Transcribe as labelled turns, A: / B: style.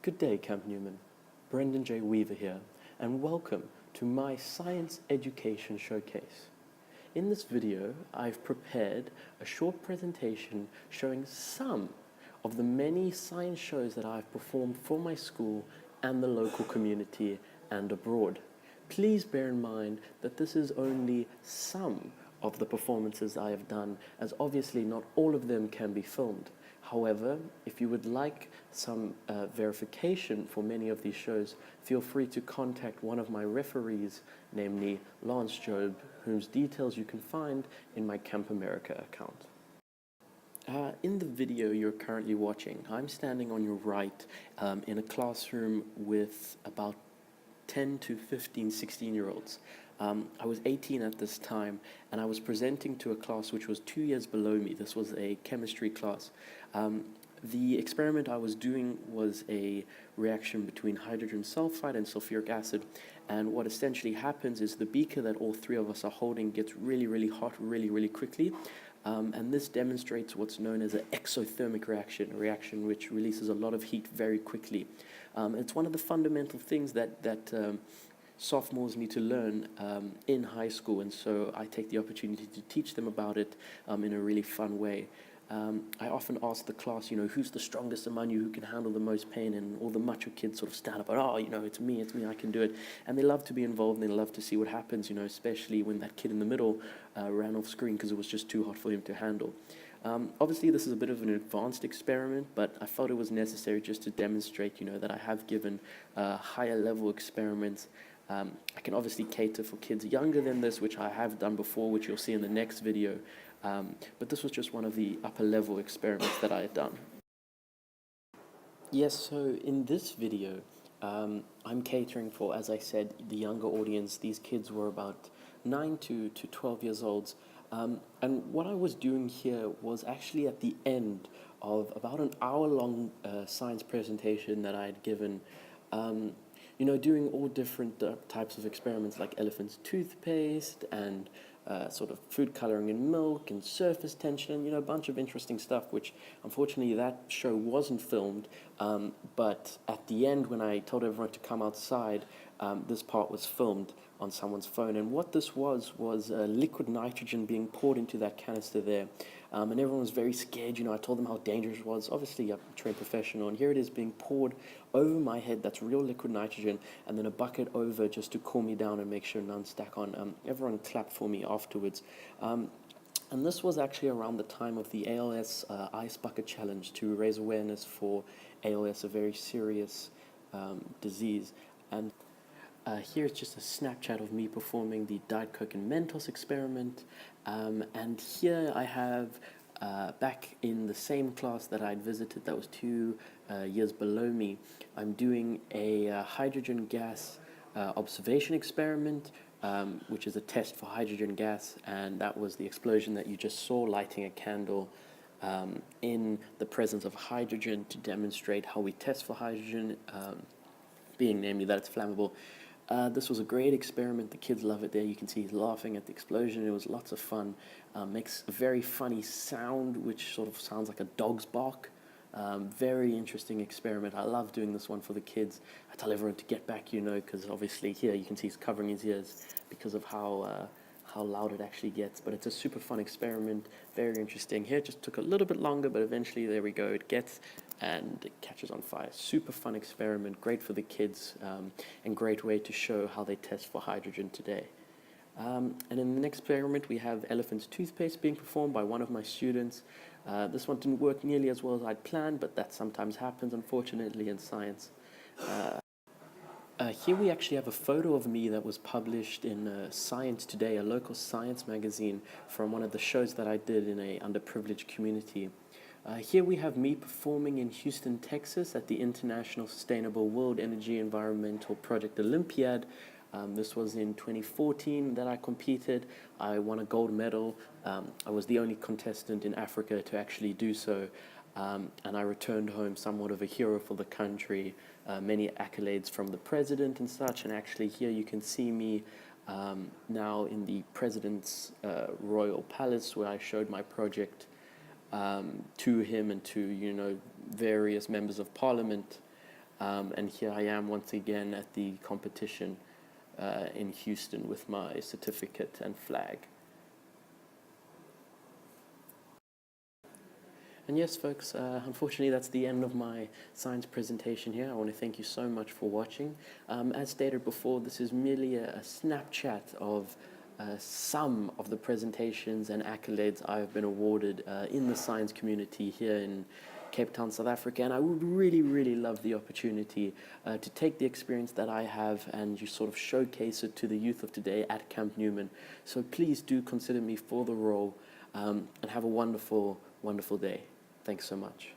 A: Good day, Camp Newman. Brendan J. Weaver here, and welcome to my Science Education Showcase. In this video, I've prepared a short presentation showing some of the many science shows that I've performed for my school and the local community and abroad. Please bear in mind that this is only some of the performances I have done, as obviously not all of them can be filmed. However, if you would like some verification for many of these shows, feel free to contact one of my referees, namely Lance Job, whose details you can find in my Camp America account. In the video you're currently watching, I'm standing on your right in a classroom with about 10 to 15, 16-year-olds. I was 18 at this time, and I was presenting to a class which was 2 years below me. This was a chemistry class. The experiment I was doing was a reaction between hydrogen sulfide and sulfuric acid, and what essentially happens is the beaker that all three of us are holding gets really, really hot really quickly, and this demonstrates what's known as an exothermic reaction, a reaction which releases a lot of heat very quickly. It's one of the fundamental things that sophomores need to learn in high school, and so I take the opportunity to teach them about it in a really fun way. I often ask the class, who's the strongest among you, who can handle the most pain, and all the macho kids sort of stand up, it's me, I can do it. And they love to be involved, and they love to see what happens, especially when that kid in the middle ran off screen because it was just too hot for him to handle. Obviously, this is a bit of an advanced experiment, but I felt it was necessary just to demonstrate, that I have given higher level experiments. I can obviously cater for kids younger than this, which I have done before, which you'll see in the next video. But this was just one of the upper level experiments that I had done. Yes, so in this video, I'm catering for, as I said, the younger audience. These kids were about 9 to 12 years old. And what I was doing here was actually at the end of about an hour-long science presentation that I had given, doing all different types of experiments like elephant's toothpaste and sort of food coloring in milk and surface tension, a bunch of interesting stuff, which unfortunately that show wasn't filmed. But at the end, when I told everyone to come outside, this part was filmed on someone's phone. And what this was liquid nitrogen being poured into that canister there. And everyone was very scared. I told them how dangerous it was. Obviously, I'm a trained professional, and here it is being poured over my head. That's real liquid nitrogen, and then a bucket over just to cool me down and make sure none stack on. Everyone clapped for me afterwards. And this was actually around the time of the ALS Ice Bucket Challenge to raise awareness for ALS, a very serious disease. And here's just a Snapchat of me performing the Diet Coke and Mentos experiment. And here I have, back in the same class that I'd visited, that was 2 years below me, I'm doing a hydrogen gas observation experiment, which is a test for hydrogen gas, and that was the explosion that you just saw, lighting a candle in the presence of hydrogen to demonstrate how we test for hydrogen, being namely that it's flammable. This was a great experiment. The kids love it there. You can see he's laughing at the explosion. It was lots of fun. Makes a very funny sound, which sort of sounds like a dog's bark. Very interesting experiment. I love doing this one for the kids. I tell everyone to get back, because obviously here you can see he's covering his ears because of how loud it actually gets. But it's a super fun experiment, very interesting. Here it just took a little bit longer, but eventually there we go. It gets and it catches on fire. Super fun experiment, great for the kids, and great way to show how they test for hydrogen today. And in the next experiment, we have elephant's toothpaste being performed by one of my students. This one didn't work nearly as well as I'd planned, but that sometimes happens, unfortunately, in science. Here we actually have a photo of me that was published in Science Today, a local science magazine, from one of the shows that I did in a underprivileged community. Here we have me performing in Houston, Texas at the International Sustainable World Energy Environmental Project Olympiad. This was in 2014 that I competed. I won a gold medal. I was the only contestant in Africa to actually do so. And I returned home somewhat of a hero for the country. Many accolades from the president and such. And actually here you can see me now in the president's royal palace, where I showed my project to him and to, various members of parliament. And here I am once again at the competition in Houston with my certificate and flag. And yes, folks, unfortunately, that's the end of my science presentation here. I want to thank you so much for watching. As stated before, this is merely a Snapchat of some of the presentations and accolades I've been awarded in the science community here in Cape Town, South Africa. And I would really, really love the opportunity to take the experience that I have and just sort of showcase it to the youth of today at Camp Newman. So please do consider me for the role, and have a wonderful, wonderful day. Thanks so much.